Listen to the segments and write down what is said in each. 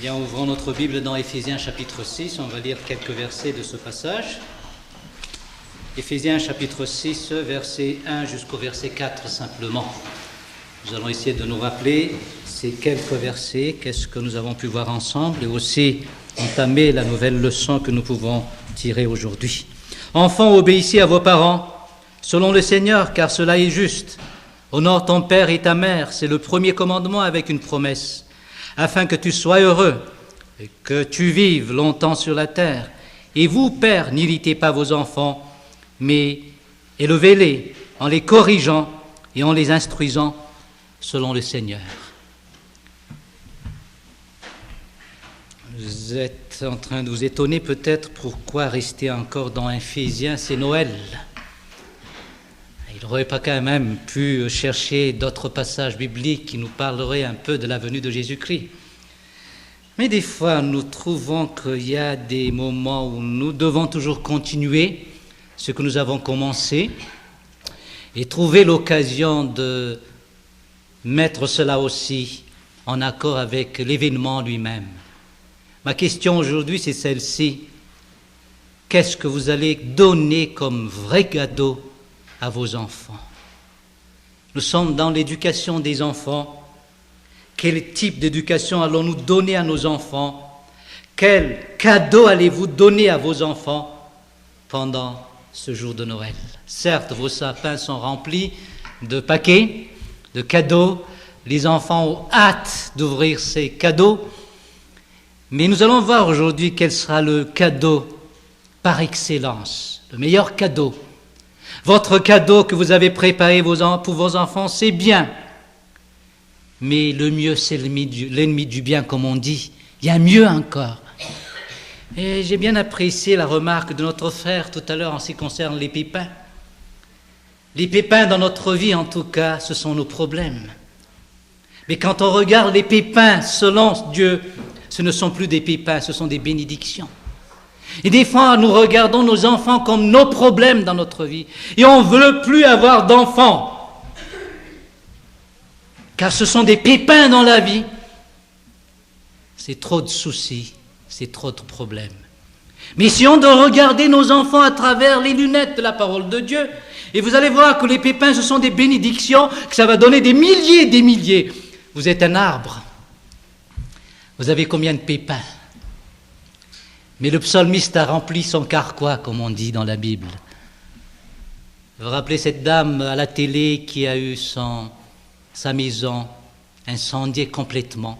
Bien, ouvrons notre Bible dans Éphésiens chapitre 6, on va lire quelques versets de ce passage. Éphésiens chapitre 6, verset 1 jusqu'au verset 4 simplement. Nous allons essayer de nous rappeler ces quelques versets, qu'est-ce que nous avons pu voir ensemble et aussi entamer la nouvelle leçon que nous pouvons tirer aujourd'hui. Enfants, obéissez à vos parents, selon le Seigneur, car cela est juste. Honore ton père et ta mère, c'est le premier commandement avec une promesse, afin que tu sois heureux et que tu vives longtemps sur la terre. Et vous, pères, n'irritez pas vos enfants, mais élevez-les en les corrigeant et en les instruisant selon le Seigneur. Vous êtes en train de vous étonner peut-être pourquoi rester encore dans Éphésiens, c'est Noël. Il n'aurait pas quand même pu chercher d'autres passages bibliques qui nous parleraient un peu de la venue de Jésus-Christ. Mais des fois, nous trouvons qu'il y a des moments où nous devons toujours continuer ce que nous avons commencé et trouver l'occasion de mettre cela aussi en accord avec l'événement lui-même. Ma question aujourd'hui, c'est celle-ci. Qu'est-ce que vous allez donner comme vrai cadeau à vos enfants? Nous sommes dans l'éducation des enfants. Quel type d'éducation allons-nous donner à nos enfants? Quel cadeau allez-vous donner à vos enfants pendant ce jour de Noël? Certes, vos sapins sont remplis de paquets, de cadeaux. Les enfants ont hâte d'ouvrir ces cadeaux. Mais nous allons voir aujourd'hui quel sera le cadeau par excellence, le meilleur cadeau. Votre cadeau que vous avez préparé pour vos enfants, c'est bien. Mais le mieux, c'est l'ennemi du bien, comme on dit. Il y a mieux encore. Et j'ai bien apprécié la remarque de notre frère tout à l'heure en ce qui concerne les pépins. Les pépins dans notre vie, en tout cas, ce sont nos problèmes. Mais quand on regarde les pépins selon Dieu, ce ne sont plus des pépins, ce sont des bénédictions. Et des fois, nous regardons nos enfants comme nos problèmes dans notre vie. Et on ne veut plus avoir d'enfants. Car ce sont des pépins dans la vie. C'est trop de soucis, c'est trop de problèmes. Mais si on doit regarder nos enfants à travers les lunettes de la parole de Dieu, et vous allez voir que les pépins, ce sont des bénédictions, que ça va donner des milliers et des milliers. Vous êtes un arbre. Vous avez combien de pépins? Mais le psalmiste a rempli son carquois, comme on dit dans la Bible. Vous vous rappelez cette dame à la télé qui a eu sa maison incendiée complètement.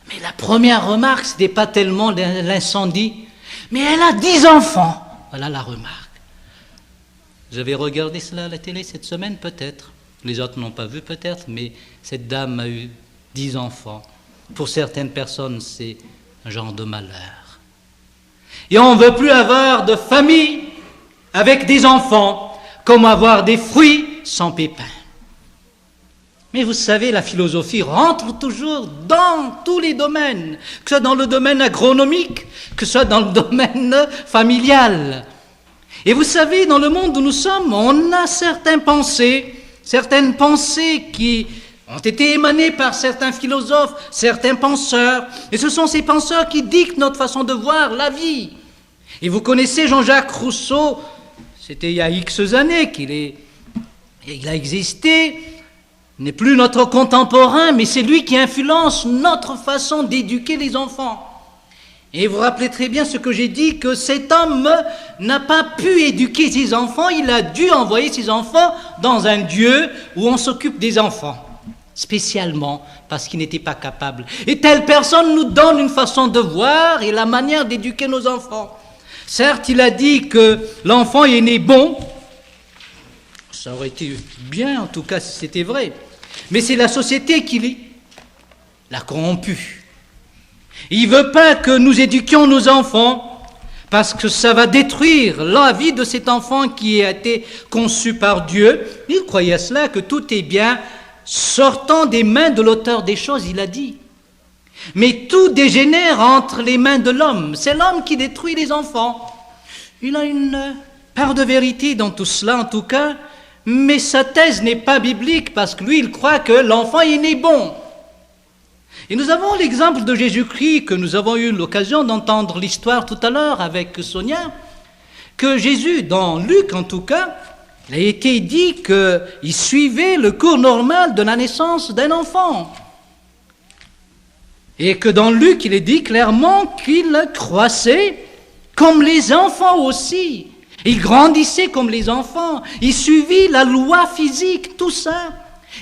Mais la première remarque, ce n'était pas tellement l'incendie, mais elle a 10 enfants. Voilà la remarque. Vous avez regardé cela à la télé cette semaine, peut-être. Les autres n'ont pas vu, peut-être, mais cette dame a eu 10 enfants. Pour certaines personnes, c'est un genre de malheur. Et on ne veut plus avoir de famille avec des enfants, comme avoir des fruits sans pépins. Mais vous savez, la philosophie rentre toujours dans tous les domaines, que ce soit dans le domaine agronomique, que ce soit dans le domaine familial. Et vous savez, dans le monde où nous sommes, on a certaines pensées qui ont été émanées par certains philosophes, certains penseurs. Et ce sont ces penseurs qui dictent notre façon de voir la vie. Et vous connaissez Jean-Jacques Rousseau, c'était il y a X années il a existé. Il n'est plus notre contemporain, mais c'est lui qui influence notre façon d'éduquer les enfants. Et vous vous rappelez très bien ce que j'ai dit, que cet homme n'a pas pu éduquer ses enfants, il a dû envoyer ses enfants dans un lieu où on s'occupe des enfants, spécialement parce qu'il n'était pas capable. Et telle personne nous donne une façon de voir et la manière d'éduquer nos enfants. Certes, il a dit que l'enfant est né bon, ça aurait été bien en tout cas si c'était vrai, mais c'est la société qui l'a corrompu. Il ne veut pas que nous éduquions nos enfants parce que ça va détruire la vie de cet enfant qui a été conçu par Dieu. Il croyait à cela, que tout est bien sortant des mains de l'auteur des choses, il a dit. Mais tout dégénère entre les mains de l'homme. C'est l'homme qui détruit les enfants. Il a une part de vérité dans tout cela en tout cas, mais sa thèse n'est pas biblique parce que lui, il croit que l'enfant est né bon. Et nous avons l'exemple de Jésus-Christ que nous avons eu l'occasion d'entendre l'histoire tout à l'heure avec Sonia, que Jésus, dans Luc en tout cas, il a été dit qu'il suivait le cours normal de la naissance d'un enfant. Et que dans Luc, il est dit clairement qu'il croissait comme les enfants aussi. Il grandissait comme les enfants. Il suivit la loi physique, tout ça.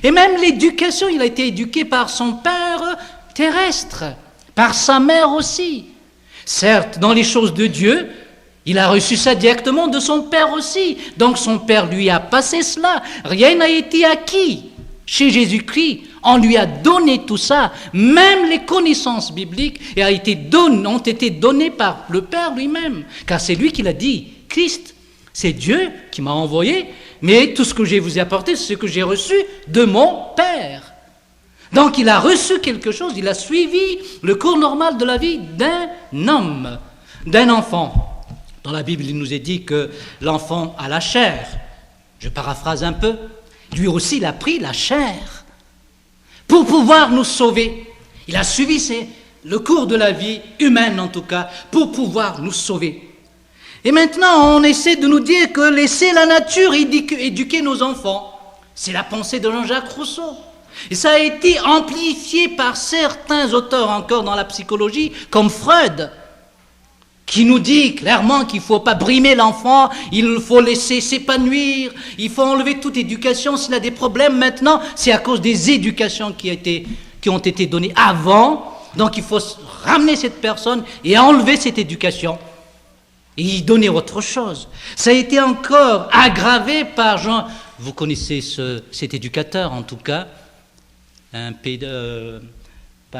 Et même l'éducation, il a été éduqué par son père terrestre, par sa mère aussi. Certes, dans les choses de Dieu, il a reçu ça directement de son père aussi. Donc son père lui a passé cela. Rien n'a été acquis chez Jésus-Christ. On lui a donné tout ça. Même les connaissances bibliques ont été données par le Père lui-même. Car c'est lui qui l'a dit. Christ, c'est Dieu qui m'a envoyé. Mais tout ce que je vous ai apporté, c'est ce que j'ai reçu de mon Père. Donc il a reçu quelque chose. Il a suivi le cours normal de la vie d'un homme, d'un enfant. Dans la Bible, il nous est dit que l'enfant a la chair. Je paraphrase un peu. Lui aussi, il a pris la chair pour pouvoir nous sauver. Il a suivi le cours de la vie humaine, en tout cas, pour pouvoir nous sauver. Et maintenant, on essaie de nous dire que laisser la nature éduquer nos enfants, c'est la pensée de Jean-Jacques Rousseau. Et ça a été amplifié par certains auteurs encore dans la psychologie, comme Freud, qui nous dit clairement qu'il ne faut pas brimer l'enfant, il faut laisser s'épanouir, il faut enlever toute éducation. S'il a des problèmes maintenant, c'est à cause des éducations qui ont été données avant. Donc il faut ramener cette personne et enlever cette éducation et y donner autre chose. Ça a été encore aggravé par Jean, vous connaissez cet éducateur en tout cas, pas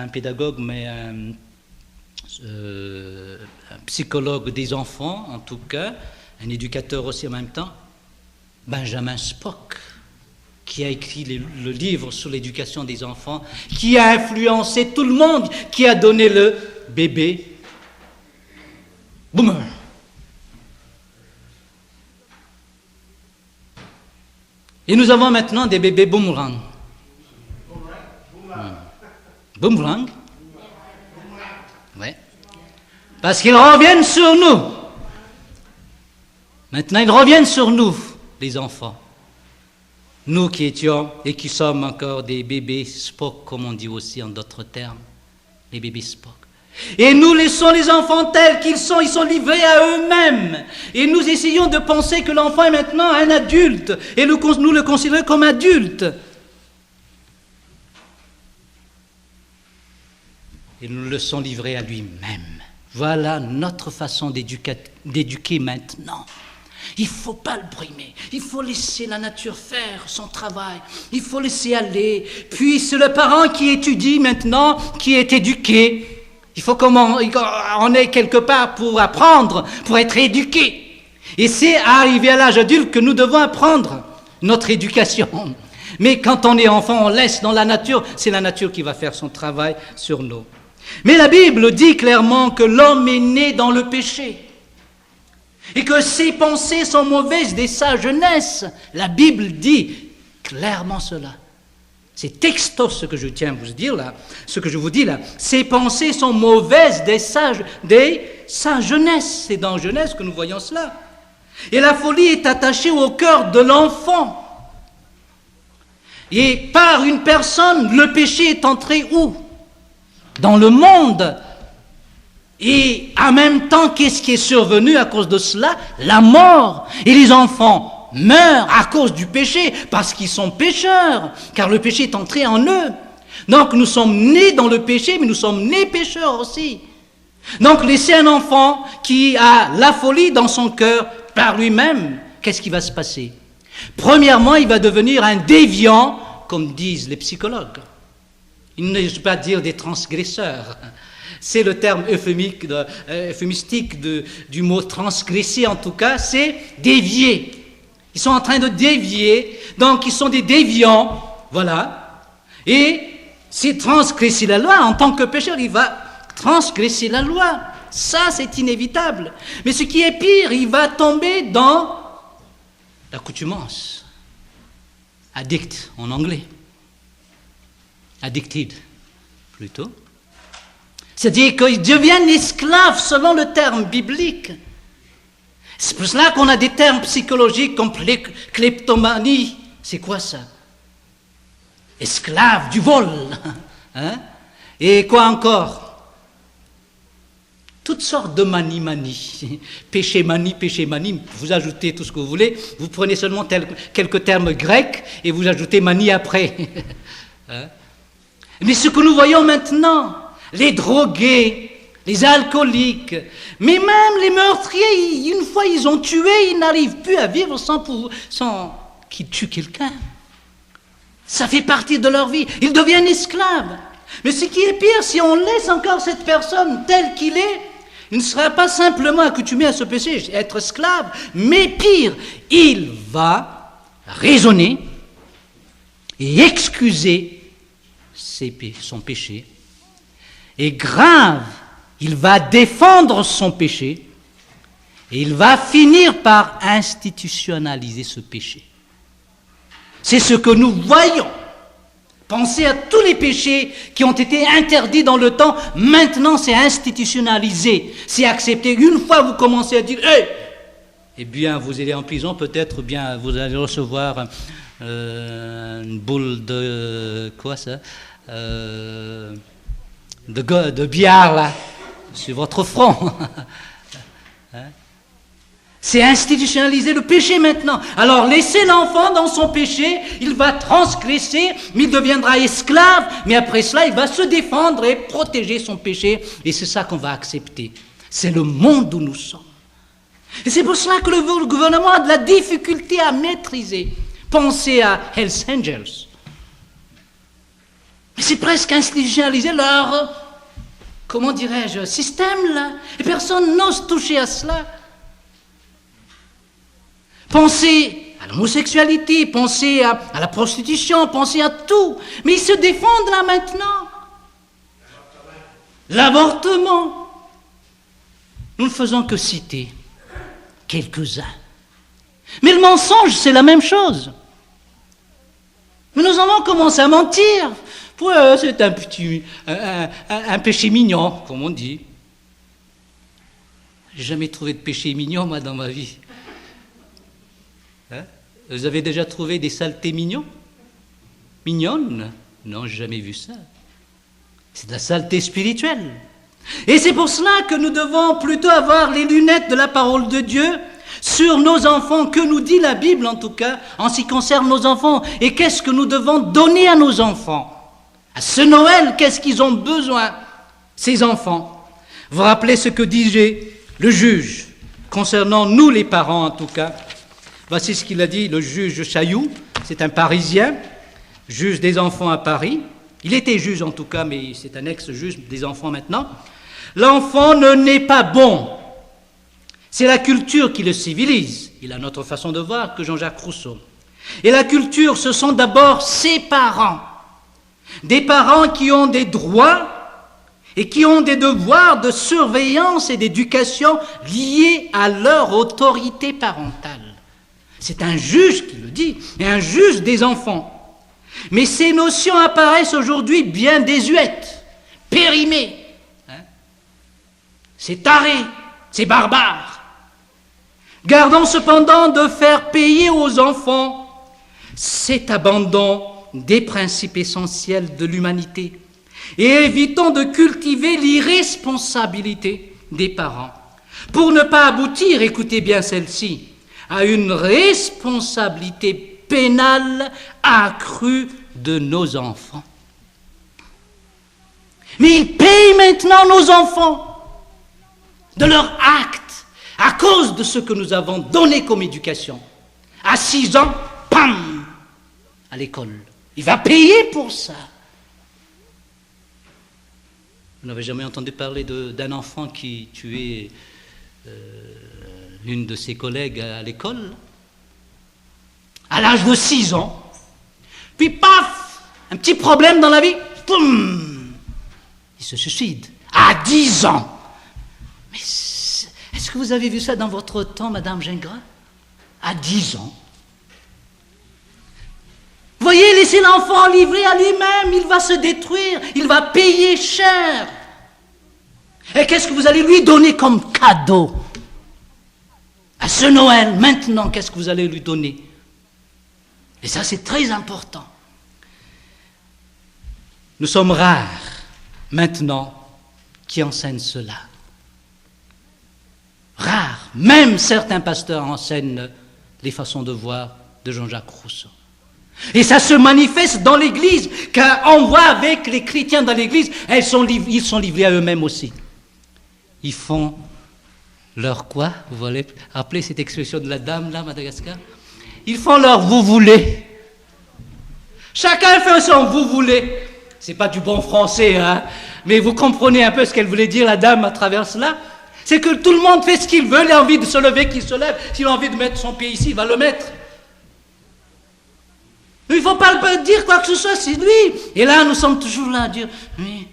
un pédagogue mais un psychologue des enfants, en tout cas, un éducateur aussi en même temps, Benjamin Spock, qui a écrit le livre sur l'éducation des enfants, qui a influencé tout le monde, qui a donné le bébé boomer. Et nous avons maintenant des bébés boomerang. Boomerang. Ouais. Parce qu'ils reviennent sur nous. Maintenant, ils reviennent sur nous, les enfants. Nous qui étions et qui sommes encore des bébés Spock, comme on dit aussi en d'autres termes, les bébés Spock. Et nous laissons les enfants tels qu'ils sont, ils sont livrés à eux-mêmes. Et nous essayons de penser que l'enfant est maintenant un adulte, et nous le considérons comme adulte. Et nous le laissons livré à lui-même. Voilà notre façon d'éduquer maintenant. Il ne faut pas le brimer, il faut laisser la nature faire son travail, il faut laisser aller. Puis c'est le parent qui étudie maintenant, qui est éduqué. Il faut qu'on est quelque part pour apprendre, pour être éduqué. Et c'est à arriver à l'âge adulte que nous devons apprendre notre éducation. Mais quand on est enfant, on laisse dans la nature, c'est la nature qui va faire son travail sur nous. Mais la Bible dit clairement que l'homme est né dans le péché et que ses pensées sont mauvaises dès sa jeunesse. La Bible dit clairement cela. C'est texto ce que je tiens à vous dire là, ce que je vous dis là. Ses pensées sont mauvaises dès sa jeunesse. C'est dans Genèse que nous voyons cela. Et la folie est attachée au cœur de l'enfant. Et par une personne, le péché est entré où ? Dans le monde. Et en même temps, qu'est-ce qui est survenu à cause de cela ? La mort. Et les enfants meurent à cause du péché, parce qu'ils sont pécheurs, car le péché est entré en eux. Donc nous sommes nés dans le péché, mais nous sommes nés pécheurs aussi. Donc laisser un enfant qui a la folie dans son cœur par lui-même, qu'est-ce qui va se passer ? Premièrement, il va devenir un déviant, comme disent les psychologues. Il ne veut pas dire des transgresseurs. C'est le terme euphémistique du mot transgresser, en tout cas, c'est dévier. Ils sont en train de dévier, donc ils sont des déviants, voilà. Et c'est transgresser la loi, en tant que pécheur, il va transgresser la loi. Ça, c'est inévitable. Mais ce qui est pire, il va tomber dans l'accoutumance. Addict, en anglais. Addicted, plutôt. C'est-à-dire qu'ils deviennent esclaves selon le terme biblique. C'est pour cela qu'on a des termes psychologiques comme kleptomanie. C'est quoi ça? Esclave du vol. Hein? Et quoi encore? Toutes sortes de manie. Péché-manie, vous ajoutez tout ce que vous voulez, vous prenez seulement quelques termes grecs et vous ajoutez manie après. Hein? Mais ce que nous voyons maintenant, les drogués, les alcooliques, mais même les meurtriers, une fois ils ont tué, ils n'arrivent plus à vivre sans qu'ils tuent quelqu'un. Ça fait partie de leur vie, ils deviennent esclaves. Mais ce qui est pire, si on laisse encore cette personne telle qu'il est, il ne sera pas simplement accoutumé à ce péché, être esclave, mais pire, il va raisonner et excuser son péché. Et grave, il va défendre son péché et il va finir par institutionnaliser ce péché. C'est ce que nous voyons. Pensez à tous les péchés qui ont été interdits dans le temps. Maintenant, c'est institutionnalisé. C'est accepté. Une fois vous commencez à dire hey! Eh bien, vous allez en prison, peut-être bien vous allez recevoir une boule de... quoi ça de billard, là, sur votre front. Hein? C'est institutionnaliser le péché maintenant. Alors laissez l'enfant dans son péché, il va transgresser, mais il deviendra esclave, mais après cela, il va se défendre et protéger son péché, et c'est ça qu'on va accepter. C'est le monde où nous sommes. Et c'est pour cela que le gouvernement a de la difficulté à maîtriser. Pensez à Hells Angels. Mais c'est presque institutionnaliser leur, comment dirais-je, système là, et personne n'ose toucher à cela. Pensez à l'homosexualité, pensez à la prostitution, pensez à tout. Mais ils se défendent là maintenant. L'avortement. Nous ne faisons que citer quelques-uns. Mais le mensonge, c'est la même chose. Mais nous avons commencé à mentir. Ouais, c'est un péché mignon, comme on dit. J'ai jamais trouvé de péché mignon, moi, dans ma vie. Hein? Vous avez déjà trouvé des saletés mignonnes? Non, j'ai jamais vu ça. C'est de la saleté spirituelle. Et c'est pour cela que nous devons plutôt avoir les lunettes de la parole de Dieu sur nos enfants, que nous dit la Bible en tout cas, en ce qui concerne nos enfants. Et qu'est-ce que nous devons donner à nos enfants? À ce Noël, qu'est-ce qu'ils ont besoin, ces enfants? Vous vous rappelez ce que disait le juge, concernant nous les parents en tout cas. Voici ce qu'il a dit, le juge Chailloux, c'est un Parisien, juge des enfants à Paris. Il était juge en tout cas, mais c'est un ex-juge des enfants maintenant. L'enfant ne naît pas bon. C'est la culture qui le civilise. Il a notre façon de voir que Jean-Jacques Rousseau. Et la culture, ce sont d'abord ses parents. Des parents qui ont des droits et qui ont des devoirs de surveillance et d'éducation liés à leur autorité parentale. C'est un juge qui le dit, et un juge des enfants. Mais ces notions apparaissent aujourd'hui bien désuètes, périmées. C'est taré, c'est barbare. Gardons cependant de faire payer aux enfants cet abandon des principes essentiels de l'humanité et évitons de cultiver l'irresponsabilité des parents pour ne pas aboutir, écoutez bien celle-ci, à une responsabilité pénale accrue de nos enfants. Mais ils payent maintenant nos enfants de leurs actes à cause de ce que nous avons donné comme éducation. À 6 ans, pam, à l'école. Il va payer pour ça. Vous n'avez jamais entendu parler d'un enfant qui tuait l'une de ses collègues à l'école, à l'âge de 6 ans, puis paf, un petit problème dans la vie, poum, il se suicide, à 10 ans. Mais est-ce que vous avez vu ça dans votre temps, Madame Gingras? À 10 ans. Voyez, laissez l'enfant livré à lui-même, il va se détruire, il va payer cher. Et qu'est-ce que vous allez lui donner comme cadeau? À ce Noël, maintenant, qu'est-ce que vous allez lui donner? Et ça, c'est très important. Nous sommes rares, maintenant, qui enseignent cela. Rares. Même certains pasteurs enseignent les façons de voir de Jean-Jacques Rousseau. Et ça se manifeste dans l'Église, car on voit avec les chrétiens dans l'Église, ils sont livrés à eux-mêmes aussi. Ils font leur quoi? Vous voulez rappeler cette expression de la dame là, Madagascar? Ils font leur vous voulez. Chacun fait son vous voulez. C'est pas du bon français, hein, mais vous comprenez un peu ce qu'elle voulait dire, la dame, à travers cela. C'est que tout le monde fait ce qu'il veut, il a envie de se lever, qu'il se lève. S'il a envie de mettre son pied ici, il va le mettre. Il ne faut pas dire quoi que ce soit, c'est lui. Et là, nous sommes toujours là à dire, mais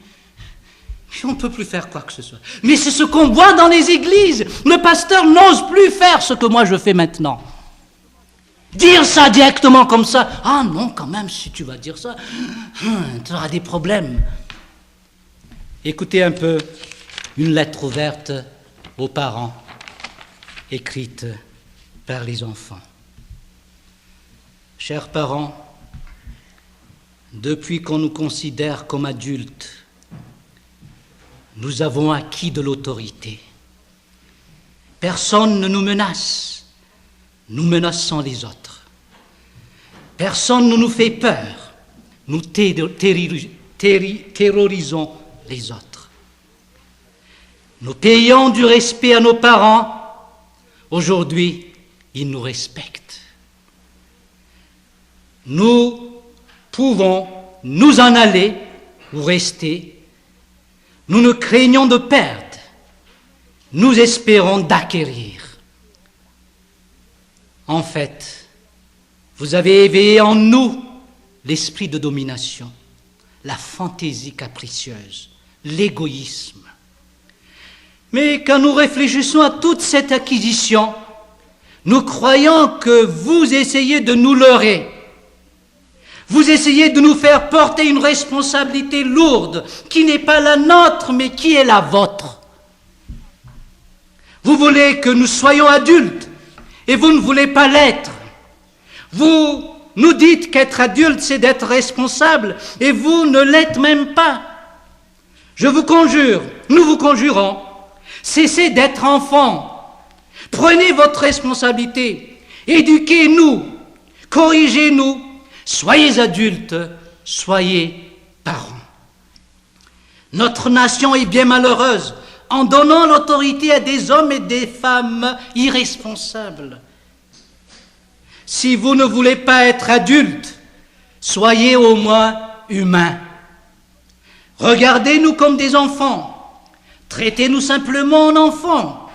on ne peut plus faire quoi que ce soit. Mais c'est ce qu'on voit dans les églises. Le pasteur n'ose plus faire ce que moi je fais maintenant. Dire ça directement comme ça, ah non, quand même, si tu vas dire ça, tu auras des problèmes. Écoutez un peu une lettre ouverte aux parents, écrite par les enfants. Chers parents, depuis qu'on nous considère comme adultes, nous avons acquis de l'autorité. Personne ne nous menace, nous menaçons les autres. Personne ne nous fait peur, nous terrorisons les autres. Nous payons du respect à nos parents, aujourd'hui, ils nous respectent. Nous pouvons nous en aller ou rester. Nous ne craignons de perdre, nous espérons d'acquérir. En fait, vous avez éveillé en nous l'esprit de domination, la fantaisie capricieuse, l'égoïsme. Mais quand nous réfléchissons à toute cette acquisition, nous croyons que vous essayez de nous leurrer. Vous essayez de nous faire porter une responsabilité lourde qui n'est pas la nôtre, mais qui est la vôtre. Vous voulez que nous soyons adultes et vous ne voulez pas l'être. Vous nous dites qu'être adulte, c'est d'être responsable et vous ne l'êtes même pas. Je vous conjure, nous vous conjurons, cessez d'être enfants. Prenez votre responsabilité, éduquez-nous, corrigez-nous. Soyez adultes, soyez parents. Notre nation est bien malheureuse en donnant l'autorité à des hommes et des femmes irresponsables. Si vous ne voulez pas être adultes, soyez au moins humains. Regardez-nous comme des enfants, traitez-nous simplement en enfants.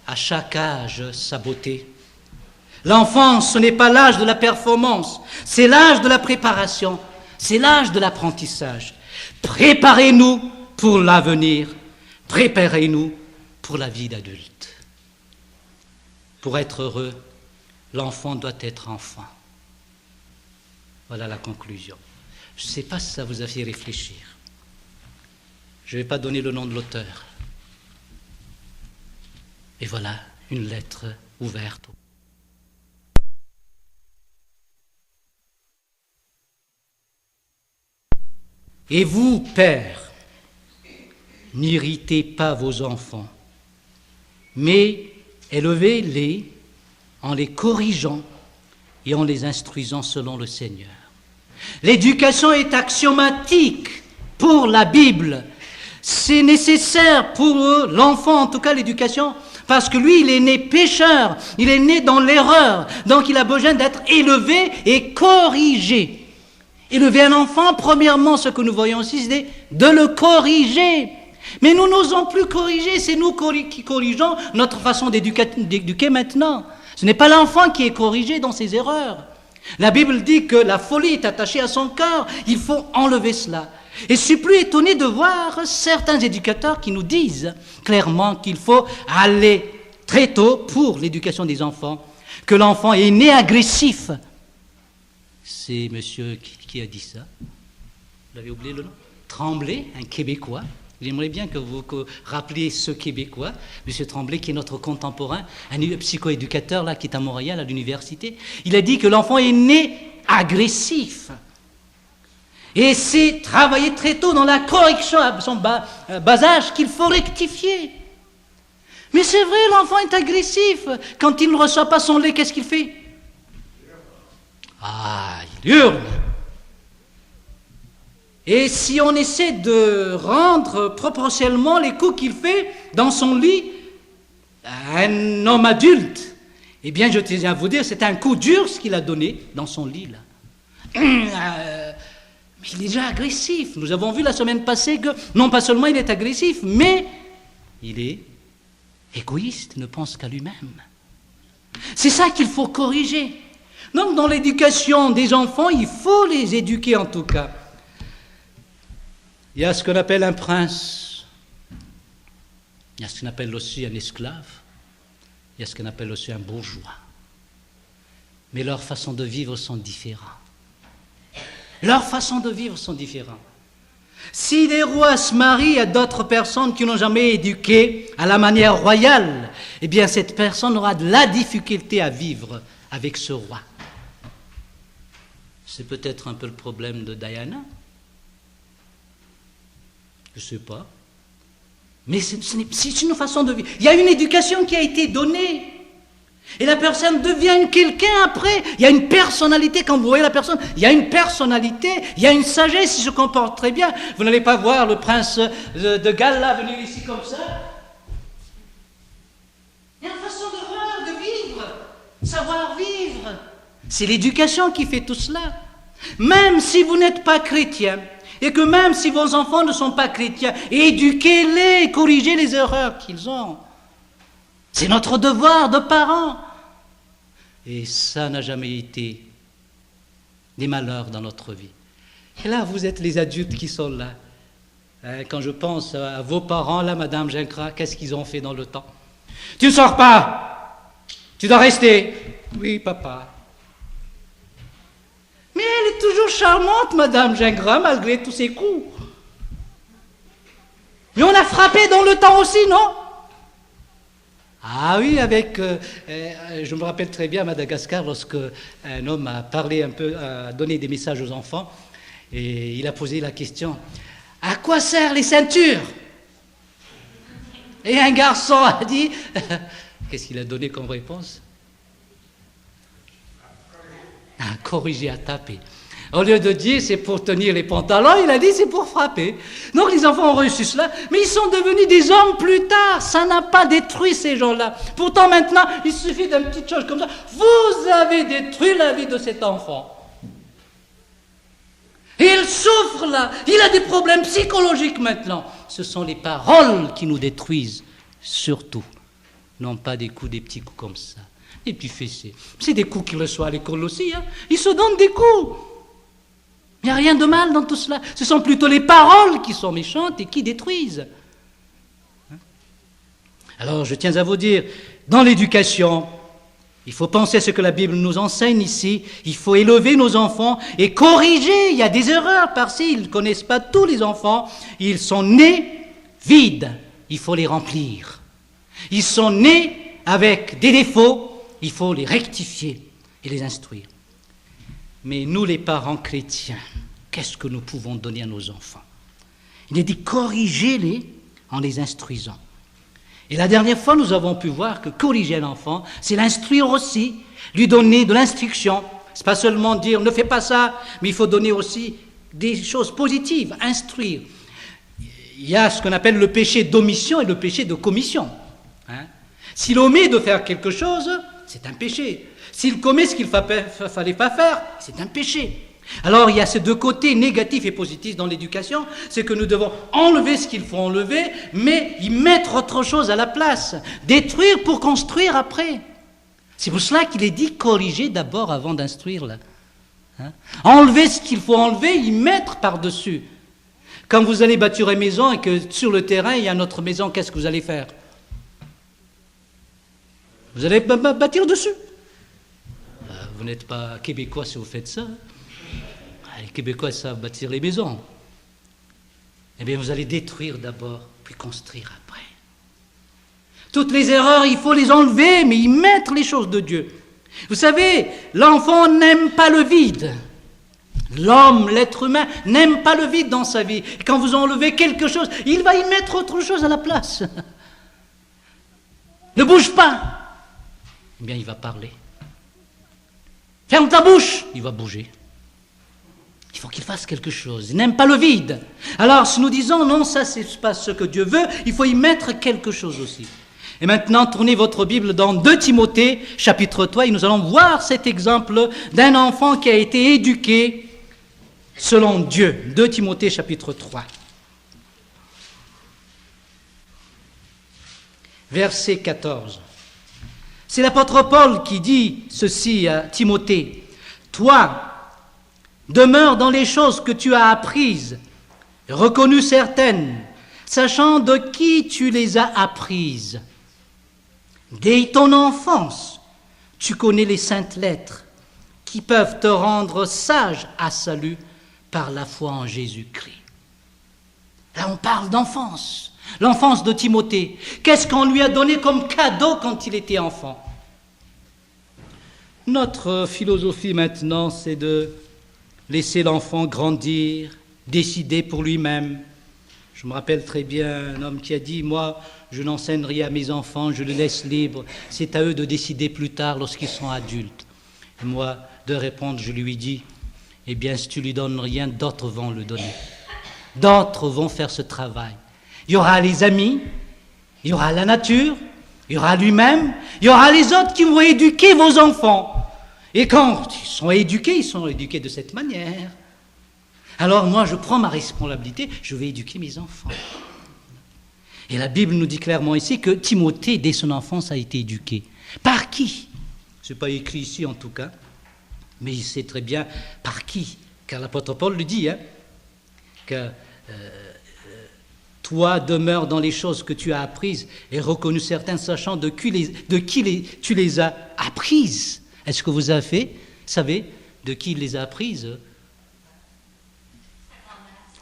À chaque âge, sa beauté. L'enfance, ce n'est pas l'âge de la performance, c'est l'âge de la préparation, c'est l'âge de l'apprentissage. Préparez-nous pour l'avenir, préparez-nous pour la vie d'adulte. Pour être heureux, l'enfant doit être enfant. Voilà la conclusion. Je ne sais pas si ça vous a fait réfléchir. Je ne vais pas donner le nom de l'auteur. Et voilà une lettre ouverte. Et vous, pères, n'irritez pas vos enfants, mais élevez-les en les corrigeant et en les instruisant selon le Seigneur. L'éducation est axiomatique pour la Bible. C'est nécessaire pour l'enfant, en tout cas l'éducation, parce que lui, il est né pécheur, il est né dans l'erreur, donc il a besoin d'être élevé et corrigé. Élever un enfant, premièrement, ce que nous voyons ici, c'est de le corriger. Mais nous n'osons plus corriger, c'est nous qui corrigeons notre façon d'éduquer maintenant. Ce n'est pas l'enfant qui est corrigé dans ses erreurs. La Bible dit que la folie est attachée à son cœur, il faut enlever cela. Et je suis plus étonné de voir certains éducateurs qui nous disent clairement qu'il faut aller très tôt pour l'éducation des enfants, que l'enfant est né agressif. C'est monsieur qui a dit ça. Vous l'avez oublié le nom? Tremblay, un Québécois, J'aimerais bien que vous rappeliez ce Québécois, M. Tremblay, qui est notre contemporain, un psychoéducateur là, qui est à Montréal, à l'université. Il a dit que l'enfant est né agressif. Et c'est travailler très tôt dans la correction à son bas âge qu'il faut rectifier. Mais c'est vrai, l'enfant est agressif. Quand il ne reçoit pas son lait, qu'est-ce qu'il fait? Ah, il hurle. Et si on essaie de rendre proportionnellement les coups qu'il fait dans son lit à un homme adulte, eh bien, je tiens à vous dire, c'est un coup dur ce qu'il a donné dans son lit, là. Mais il est déjà agressif. Nous avons vu la semaine passée que, non pas seulement il est agressif, mais il est égoïste, ne pense qu'à lui-même. C'est ça qu'il faut corriger. Donc, dans l'éducation des enfants, il faut les éduquer en tout cas. Il y a ce qu'on appelle un prince, il y a ce qu'on appelle aussi un esclave, il y a ce qu'on appelle aussi un bourgeois. Mais leurs façons de vivre sont différentes. Leurs façons de vivre sont différentes. Si des rois se marient à d'autres personnes qui n'ont jamais éduqué à la manière royale, eh bien cette personne aura de la difficulté à vivre avec ce roi. C'est peut-être un peu le problème de Diana. Je ne sais pas. Mais c'est une façon de vivre. Il y a une éducation qui a été donnée. Et la personne devient quelqu'un après. Il y a une personnalité. Quand vous voyez la personne, il y a une personnalité, il y a une sagesse, il se comporte très bien. Vous n'allez pas voir le prince de Galles là venir ici comme ça. Il y a une façon de voir, de vivre, savoir vivre. C'est l'éducation qui fait tout cela. Même si vous n'êtes pas chrétien, et que même si vos enfants ne sont pas chrétiens, éduquez-les, corrigez les erreurs qu'ils ont. C'est notre devoir de parents. Et ça n'a jamais été des malheurs dans notre vie. Et là, vous êtes les adultes qui sont là. Quand je pense à vos parents, là, Madame Gingras, qu'est-ce qu'ils ont fait dans le temps? Tu ne sors pas, tu dois rester. Oui, papa. Mais elle est toujours charmante, Madame Gingras, malgré tous ses coups. Mais on a frappé dans le temps aussi, non? Ah oui, je me rappelle très bien à Madagascar, lorsque un homme a parlé un peu, a donné des messages aux enfants, et il a posé la question, « À quoi servent les ceintures ?» Et un garçon a dit, qu'est-ce qu'il a donné comme réponse? À corriger, à taper. Au lieu de dire c'est pour tenir les pantalons, il a dit c'est pour frapper. Donc les enfants ont reçu cela, mais ils sont devenus des hommes plus tard. Ça n'a pas détruit ces gens-là. Pourtant maintenant, il suffit d'une petite chose comme ça. Vous avez détruit la vie de cet enfant. Et il souffre là. Il a des problèmes psychologiques maintenant. Ce sont les paroles qui nous détruisent, surtout. Non pas des coups, des petits coups comme ça. Des petits fessés. C'est des coups qu'il reçoit à l'école aussi. Hein. Ils se donnent des coups. Il n'y a rien de mal dans tout cela. Ce sont plutôt les paroles qui sont méchantes et qui détruisent. Alors, je tiens à vous dire, dans l'éducation, il faut penser à ce que la Bible nous enseigne ici. Il faut élever nos enfants et corriger. Il y a des erreurs par-ci. Ils ne connaissent pas tous les enfants. Ils sont nés vides. Il faut les remplir. Ils sont nés avec des défauts. Il faut les rectifier et les instruire. Mais nous, les parents chrétiens, qu'est-ce que nous pouvons donner à nos enfants? Il est dit corrigez-les en les instruisant. Et la dernière fois, nous avons pu voir que corriger l'enfant, c'est l'instruire aussi, lui donner de l'instruction. Ce n'est pas seulement dire ne fais pas ça, mais il faut donner aussi des choses positives, instruire. Il y a ce qu'on appelle le péché d'omission et le péché de commission. S'il omet de faire quelque chose, c'est un péché. S'il commet ce qu'il ne fallait pas faire, c'est un péché. Alors il y a ces deux côtés négatifs et positifs dans l'éducation, c'est que nous devons enlever ce qu'il faut enlever, mais y mettre autre chose à la place, détruire pour construire après. C'est pour cela qu'il est dit corriger d'abord avant d'instruire. Là. Enlever ce qu'il faut enlever, y mettre par-dessus. Quand vous allez bâtir une maison et que sur le terrain il y a une autre maison, qu'est-ce que vous allez faire? Vous allez bâtir dessus. Vous n'êtes pas québécois si vous faites ça. Les Québécois savent bâtir les maisons. eh bien vous allez détruire d'abord, puis construire après. Toutes les erreurs, il faut les enlever, mais y mettre les choses de Dieu. Vous savez, l'enfant n'aime pas le vide. L'homme, l'être humain, n'aime pas le vide dans sa vie. Et quand vous enlevez quelque chose, il va y mettre autre chose à la place. Ne bouge pas. Eh bien, il va parler. Ferme ta bouche. Il va bouger. Il faut qu'il fasse quelque chose. Il n'aime pas le vide. Alors, si nous disons, non, ça, c'est pas ce que Dieu veut, il faut y mettre quelque chose aussi. Et maintenant, tournez votre Bible dans 2 Timothée, chapitre 3, et nous allons voir cet exemple d'un enfant qui a été éduqué selon Dieu. 2 Timothée, chapitre 3. Verset 14. C'est l'apôtre Paul qui dit ceci à Timothée. « Toi, demeure dans les choses que tu as apprises, reconnues certaines, sachant de qui tu les as apprises. Dès ton enfance, tu connais les saintes lettres qui peuvent te rendre sage à salut par la foi en Jésus-Christ. » Là, on parle d'enfance, l'enfance de Timothée. Qu'est-ce qu'on lui a donné comme cadeau quand il était enfant? Notre philosophie maintenant, c'est de laisser l'enfant grandir, décider pour lui-même. Je me rappelle très bien un homme qui a dit, moi, je n'enseigne rien à mes enfants, je les laisse libres. C'est à eux de décider plus tard lorsqu'ils sont adultes. Et moi, de répondre, je lui dis, eh bien, si tu lui donnes rien, d'autres vont le donner. D'autres vont faire ce travail. Il y aura les amis, il y aura la nature, il y aura lui-même, il y aura les autres qui vont éduquer vos enfants. Et quand ils sont éduqués de cette manière. Alors moi, je prends ma responsabilité, je vais éduquer mes enfants. Et la Bible nous dit clairement ici que Timothée, dès son enfance, a été éduqué. Par qui? Ce n'est pas écrit ici en tout cas, mais il sait très bien par qui. Car l'apôtre Paul lui dit que toi demeure dans les choses que tu as apprises et reconnu certaines, sachant de qui tu les as apprises. Est-ce que vous savez de qui il les a apprises?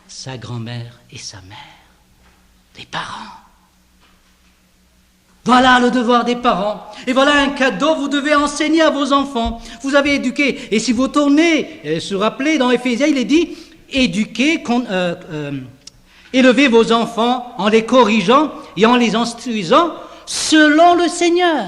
Sa grand-mère et sa mère. Les parents. Voilà le devoir des parents. Et voilà un cadeau, vous devez enseigner à vos enfants. Vous avez éduqué. Et si vous tournez, se rappelez, dans Éphésiens, il est dit, élevez vos enfants en les corrigeant et en les instruisant selon le Seigneur,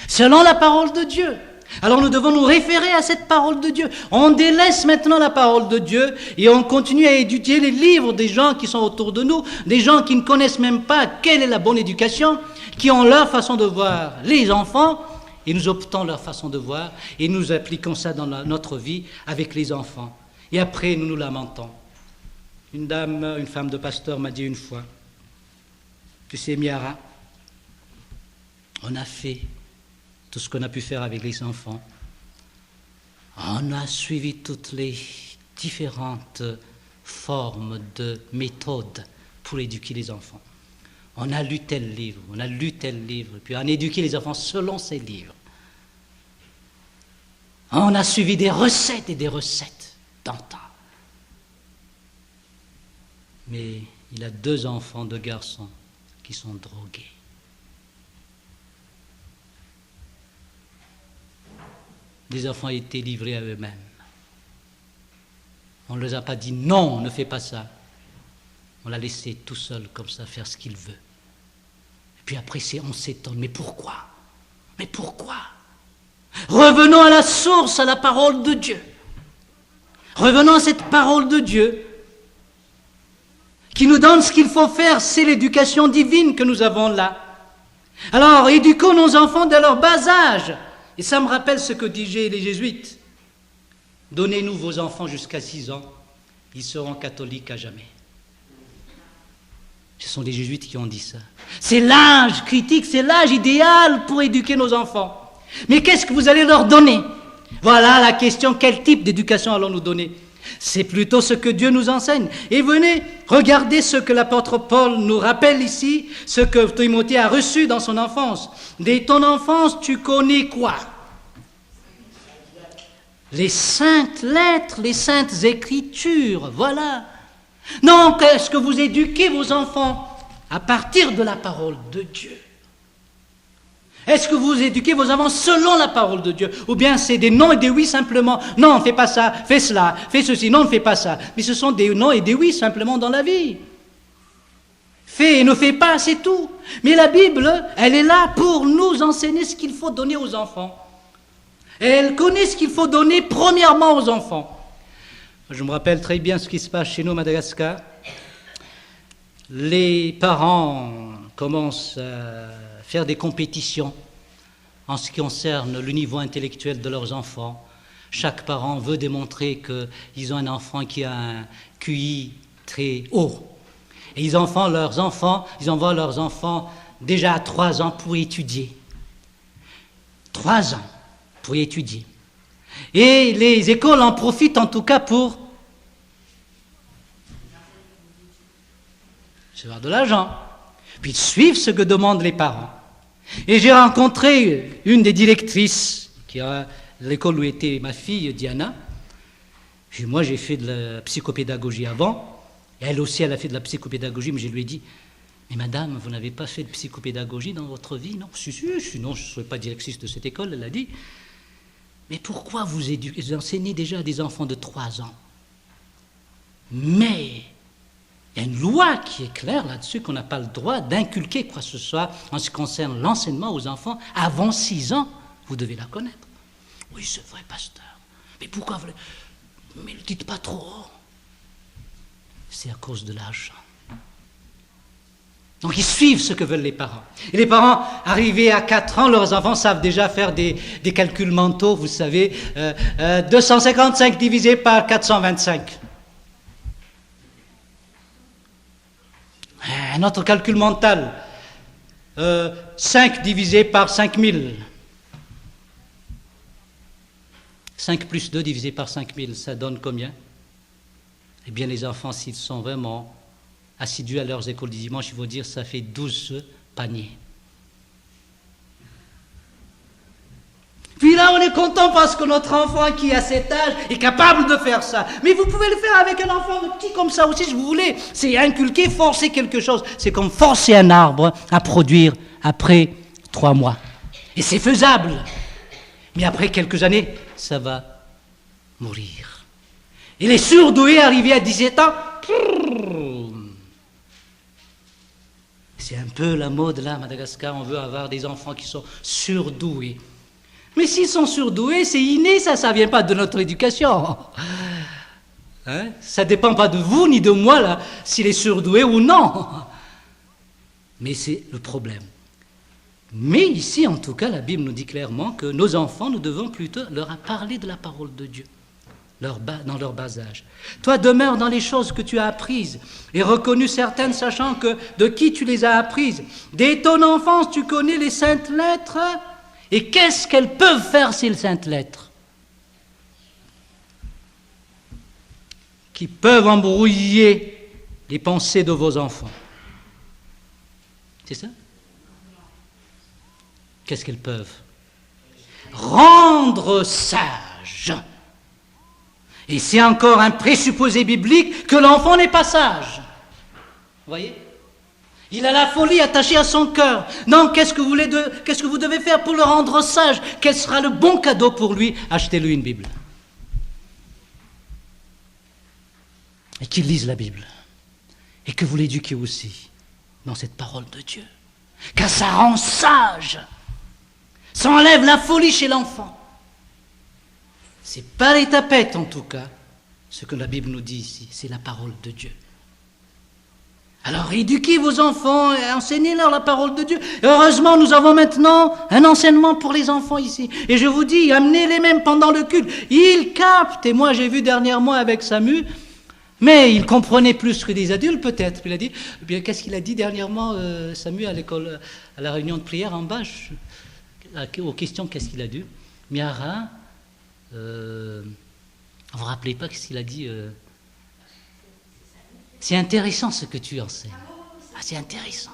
selon la parole de Dieu. Alors nous devons nous référer à cette parole de Dieu. On délaisse maintenant la parole de Dieu et on continue à étudier les livres des gens qui sont autour de nous, des gens qui ne connaissent même pas quelle est la bonne éducation, qui ont leur façon de voir les enfants, et nous optons leur façon de voir et nous appliquons ça dans notre vie avec les enfants. Et après, nous nous lamentons. Une femme de pasteur m'a dit une fois, tu sais Miara, on a fait tout ce qu'on a pu faire avec les enfants. On a suivi toutes les différentes formes de méthodes pour éduquer les enfants. On a lu tel livre, puis on a éduqué les enfants selon ces livres. On a suivi des recettes et des recettes d'antan. Mais il a 2 enfants, 2 garçons, qui sont drogués. Les enfants étaient livrés à eux-mêmes. On ne leur a pas dit non, ne fais pas ça. On l'a laissé tout seul comme ça faire ce qu'il veut. Et puis après, on s'étonne. Mais pourquoi? Mais pourquoi? Revenons à la source, à la parole de Dieu. Revenons à cette parole de Dieu qui nous donne ce qu'il faut faire. C'est l'éducation divine que nous avons là. Alors, éduquons nos enfants dès leur bas âge. Et ça me rappelle ce que disaient les jésuites. Donnez-nous vos enfants jusqu'à 6 ans, ils seront catholiques à jamais. Ce sont les jésuites qui ont dit ça. C'est l'âge critique, c'est l'âge idéal pour éduquer nos enfants. Mais qu'est-ce que vous allez leur donner? Voilà la question, quel type d'éducation allons-nous donner? C'est plutôt ce que Dieu nous enseigne. Et venez, regardez ce que l'apôtre Paul nous rappelle ici, ce que Timothée a reçu dans son enfance. Dès ton enfance, tu connais quoi? Les saintes lettres, les saintes écritures, voilà. Non, est-ce que vous éduquez vos enfants à partir de la parole de Dieu? Est-ce que vous éduquez vos enfants selon la parole de Dieu? Ou bien c'est des non et des oui simplement? Non, fais pas ça, fais cela, fais ceci, non, ne fais pas ça. Mais ce sont des non et des oui simplement dans la vie. Fais et ne fais pas, c'est tout. Mais la Bible, elle est là pour nous enseigner ce qu'il faut donner aux enfants. Et elle connaît ce qu'il faut donner premièrement aux enfants. Je me rappelle très bien ce qui se passe chez nous à Madagascar. Les parents commencent à faire des compétitions en ce qui concerne le niveau intellectuel de leurs enfants. Chaque parent veut démontrer qu'ils ont un enfant qui a un QI très haut. Et ils envoient leurs enfants déjà à 3 ans pour étudier. 3 ans pour étudier. Et les écoles en profitent en tout cas pour se faire de l'argent. Puis ils suivent ce que demandent les parents. Et j'ai rencontré une des directrices qui a l'école où était ma fille Diana. Puis moi j'ai fait de la psychopédagogie avant. Et elle aussi, elle a fait de la psychopédagogie, mais je lui ai dit, mais madame, vous n'avez pas fait de psychopédagogie dans votre vie? Non, non, je ne serais pas directrice de cette école, elle a dit. Mais pourquoi vous enseignez déjà à des enfants de 3 ans? Mais il y a une loi qui est claire là-dessus, qu'on n'a pas le droit d'inculquer quoi que ce soit en ce qui concerne l'enseignement aux enfants avant 6 ans. Vous devez la connaître. Oui, c'est vrai, pasteur. Mais pourquoi vous... Mais ne le dites pas trop haut. C'est à cause de l'argent. Donc ils suivent ce que veulent les parents. Et les parents, arrivés à 4 ans, leurs enfants savent déjà faire des calculs mentaux, vous savez, 255 divisé par 425. Un autre calcul mental, 5 divisé par 5000. 5 plus 2 divisé par 5000, ça donne combien? Eh bien, les enfants, s'ils sont vraiment assidus à leurs écoles du dimanche, ils vont dire ça fait 12 paniers. Puis là, on est content parce que notre enfant qui a cet âge est capable de faire ça. Mais vous pouvez le faire avec un enfant petit comme ça aussi, si vous voulez. C'est inculquer, forcer quelque chose. C'est comme forcer un arbre à produire après 3 mois. Et c'est faisable. Mais après quelques années, ça va mourir. Et les surdoués arrivés à 17 ans, c'est un peu la mode là à Madagascar, on veut avoir des enfants qui sont surdoués. Mais s'ils sont surdoués, c'est inné, ça ne vient pas de notre éducation. Hein? Ça ne dépend pas de vous ni de moi, là, s'il est surdoué ou non. Mais c'est le problème. Mais ici, en tout cas, la Bible nous dit clairement que nos enfants, nous devons plutôt leur parler de la parole de Dieu. Dans leur bas âge. Toi, demeure dans les choses que tu as apprises et reconnues certaines, sachant que de qui tu les as apprises. Dès ton enfance, tu connais les saintes lettres. Et qu'est-ce qu'elles peuvent faire, ces saintes lettres? Qui peuvent embrouiller les pensées de vos enfants. C'est ça? Qu'est-ce qu'elles peuvent? Rendre sage. Et c'est encore un présupposé biblique que l'enfant n'est pas sage. Vous voyez? Il a la folie attachée à son cœur. Non, qu'est-ce que vous devez faire pour le rendre sage? Quel sera le bon cadeau pour lui? Achetez-lui une Bible. Et qu'il lise la Bible. Et que vous l'éduquiez aussi dans cette parole de Dieu. Car ça rend sage. Ça enlève la folie chez l'enfant. C'est pas les tapettes en tout cas, ce que la Bible nous dit ici, c'est la parole de Dieu. Alors éduquez vos enfants et enseignez-leur la parole de Dieu. Et heureusement, nous avons maintenant un enseignement pour les enfants ici. Et je vous dis, amenez-les même pendant le culte. Ils captent. Et moi, j'ai vu dernièrement avec Samu, mais il comprenait plus que des adultes peut-être. Il a dit, eh bien, qu'est-ce qu'il a dit dernièrement, Samu, à l'école, à la réunion de prière en bas, aux questions, qu'est-ce qu'il a dit? Miara, vous ne vous rappelez pas ce qu'il a dit? C'est intéressant ce que tu enseignes. Ah, c'est intéressant.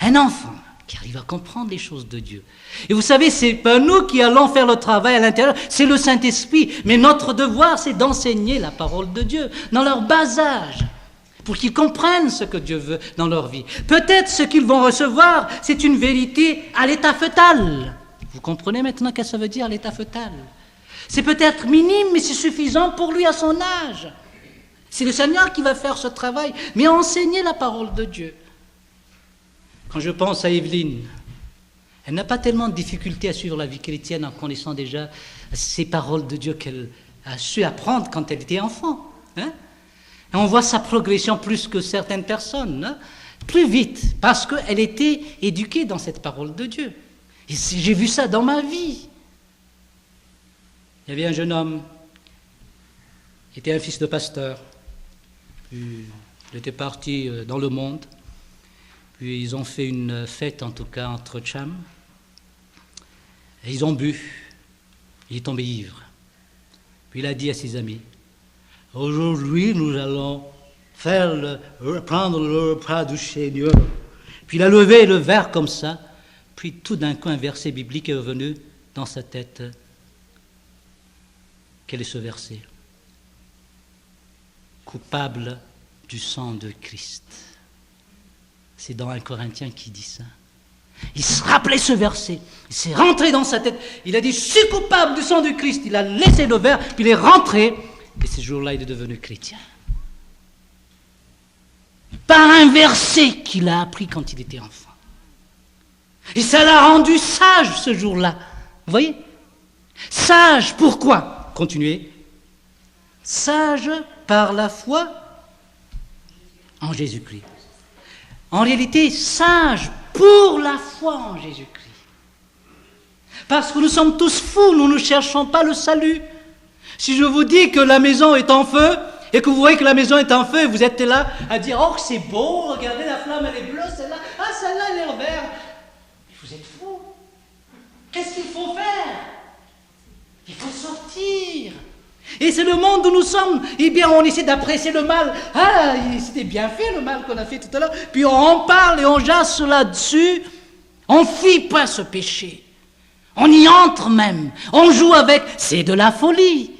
Un enfant qui arrive à comprendre les choses de Dieu. Et vous savez, c'est pas nous qui allons faire le travail à l'intérieur, c'est le Saint-Esprit. Mais notre devoir, c'est d'enseigner la parole de Dieu dans leur bas âge. pour qu'ils comprennent ce que Dieu veut dans leur vie. Peut-être ce qu'ils vont recevoir, c'est une vérité à l'état fœtal. Vous comprenez maintenant qu'est-ce que ça veut dire, l'état fœtal? C'est peut-être minime, mais c'est suffisant pour lui à son âge. C'est le Seigneur qui va faire ce travail, mais enseigner la parole de Dieu. Quand je pense à Evelyne, elle n'a pas tellement de difficulté à suivre la vie chrétienne en connaissant déjà ces paroles de Dieu qu'elle a su apprendre quand elle était enfant. Hein? Et on voit sa progression plus que certaines personnes, hein? Plus vite, parce qu'elle était éduquée dans cette parole de Dieu. Et j'ai vu ça dans ma vie. Il y avait un jeune homme, qui était un fils de pasteur. Puis, il était parti dans le monde. Puis ils ont fait une fête, en tout cas, entre chams. Et ils ont bu. Il est tombé ivre. Puis il a dit à ses amis, « Aujourd'hui, nous allons prendre le repas du Seigneur. » Puis il a levé le verre comme ça. Puis tout d'un coup, un verset biblique est revenu dans sa tête. Quel est ce verset? Coupable du sang de Christ. C'est dans 1 Corinthiens qui dit ça. Il se rappelait ce verset. Il s'est rentré dans sa tête. Il a dit, je suis coupable du sang de Christ. Il a laissé le verre, puis il est rentré. Et ce jour-là, il est devenu chrétien. Par un verset qu'il a appris quand il était enfant. Et ça l'a rendu sage ce jour-là. Vous voyez? Sage, pourquoi? Continuez. Sage par la foi en Jésus-Christ. En réalité, sage pour la foi en Jésus-Christ. Parce que nous sommes tous fous, nous ne cherchons pas le salut. Si je vous dis que la maison est en feu, et que vous voyez que la maison est en feu, et vous êtes là à dire, oh c'est beau, regardez la flamme, elle est bleue, celle-là, ah celle-là, elle est verte. Mais vous êtes fous. Qu'est-ce qu'il faut faire? Il faut sortir. Et c'est le monde où nous sommes. Eh bien, on essaie d'apprécier le mal. Ah, c'était bien fait le mal qu'on a fait tout à l'heure. Puis on en parle et on jasse là-dessus. On ne fuit pas ce péché. On y entre même. On joue avec. C'est de la folie.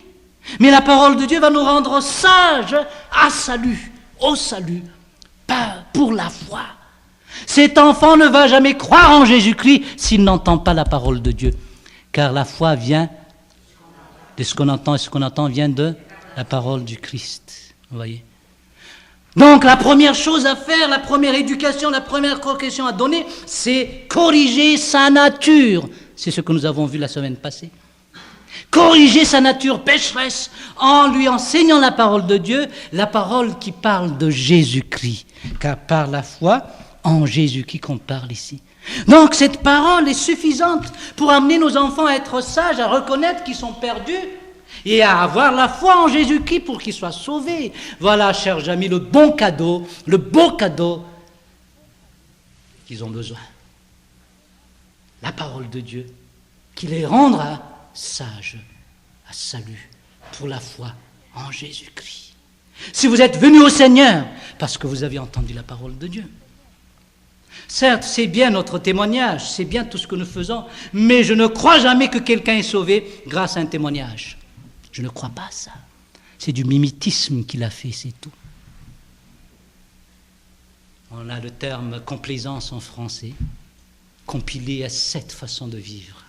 Mais la parole de Dieu va nous rendre sages à salut, au salut, pas pour la foi. Cet enfant ne va jamais croire en Jésus-Christ s'il n'entend pas la parole de Dieu. Car la foi vient de ce qu'on entend, et ce qu'on entend vient de la parole du Christ. Vous voyez? Donc la première chose à faire, la première éducation, la première correction à donner, c'est corriger sa nature. C'est ce que nous avons vu la semaine passée. Corriger sa nature pécheresse en lui enseignant la parole de Dieu, la parole qui parle de Jésus-Christ. Car par la foi en Jésus-Christ qu'on parle ici. Donc cette parole est suffisante pour amener nos enfants à être sages, à reconnaître qu'ils sont perdus et à avoir la foi en Jésus-Christ pour qu'ils soient sauvés. Voilà, chers amis, le bon cadeau, le beau cadeau qu'ils ont besoin. La parole de Dieu qui les rendra sages à salut pour la foi en Jésus-Christ. Si vous êtes venus au Seigneur parce que vous avez entendu la parole de Dieu. Certes, c'est bien notre témoignage, c'est bien tout ce que nous faisons, mais je ne crois jamais que quelqu'un est sauvé grâce à un témoignage. Je ne crois pas à ça. C'est du mimétisme qu'il a fait, c'est tout. On a le terme complaisance en français, compilé à cette façon de vivre.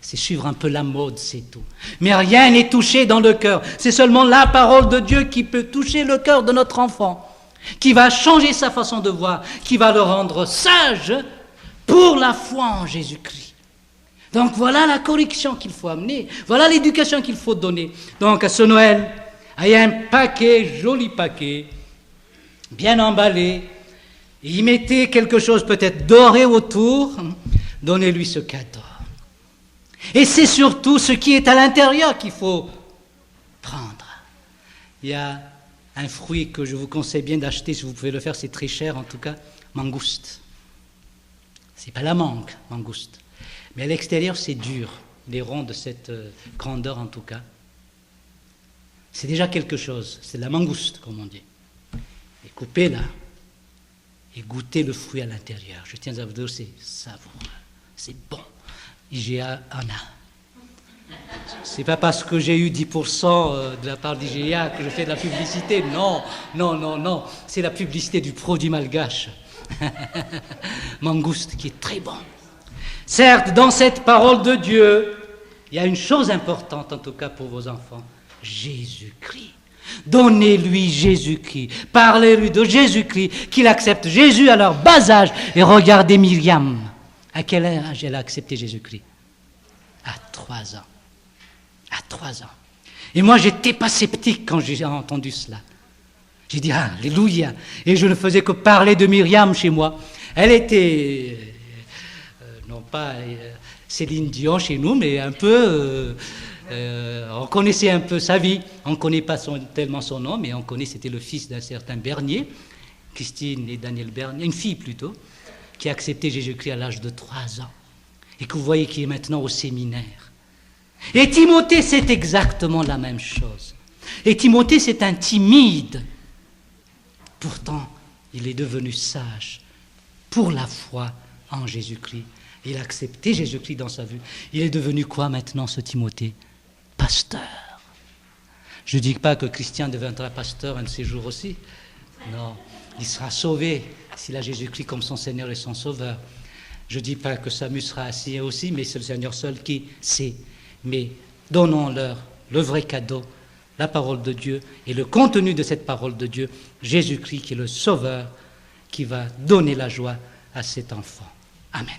C'est suivre un peu la mode, c'est tout. Mais rien n'est touché dans le cœur. C'est seulement la parole de Dieu qui peut toucher le cœur de notre enfant, qui va changer sa façon de voir, qui va le rendre sage pour la foi en Jésus-Christ. Donc voilà la correction qu'il faut amener, voilà l'éducation qu'il faut donner. Donc à ce Noël, il y a un paquet, joli paquet, bien emballé, y mettez quelque chose peut-être doré autour, donnez-lui ce cadeau. Et c'est surtout ce qui est à l'intérieur qu'il faut prendre. Il y a un fruit que je vous conseille bien d'acheter, si vous pouvez le faire, c'est très cher en tout cas, mangouste. C'est pas la mangue, mangouste. Mais à l'extérieur, c'est dur. Les ronds de cette grandeur en tout cas. C'est déjà quelque chose. C'est de la mangouste, comme on dit. Et coupez-la et goûtez le fruit à l'intérieur. Je tiens à vous dire, c'est savoureux, c'est bon. IGA Anna. C'est pas parce que j'ai eu 10% de la part d'IGA que je fais de la publicité. Non, non, non, non. C'est la publicité du produit malgache. Mangouste, qui est très bon. Certes, dans cette parole de Dieu, il y a une chose importante, en tout cas pour vos enfants. Jésus-Christ. Donnez-lui Jésus-Christ. Parlez-lui de Jésus-Christ, qu'il accepte Jésus à leur bas âge. Et regardez Myriam. À quel âge elle a accepté Jésus-Christ? À 3 ans. À 3 ans. Et moi, j'étais pas sceptique quand j'ai entendu cela. J'ai dit, alléluia. Et je ne faisais que parler de Myriam chez moi. Elle était, non pas Céline Dion chez nous, mais un peu, on connaissait un peu sa vie. On ne connaît pas tellement son nom, mais on connaît, c'était le fils d'un certain Bernier, Christine et Daniel Bernier, une fille plutôt, qui a accepté Jésus-Christ à l'âge de 3 ans. Et que vous voyez qui est maintenant au séminaire. Et Timothée, c'est exactement la même chose. Et Timothée, c'est un timide. Pourtant, il est devenu sage pour la foi en Jésus-Christ. Il a accepté Jésus-Christ dans sa vie. Il est devenu quoi maintenant, ce Timothée? Pasteur. Je ne dis pas que Christian deviendra pasteur un de ces jours aussi. Non, il sera sauvé s'il a Jésus-Christ comme son Seigneur et son Sauveur. Je ne dis pas que Samu sera assis aussi, mais c'est le Seigneur seul qui sait. Mais donnons-leur le vrai cadeau, la parole de Dieu et le contenu de cette parole de Dieu, Jésus-Christ qui est le Sauveur, qui va donner la joie à cet enfant. Amen.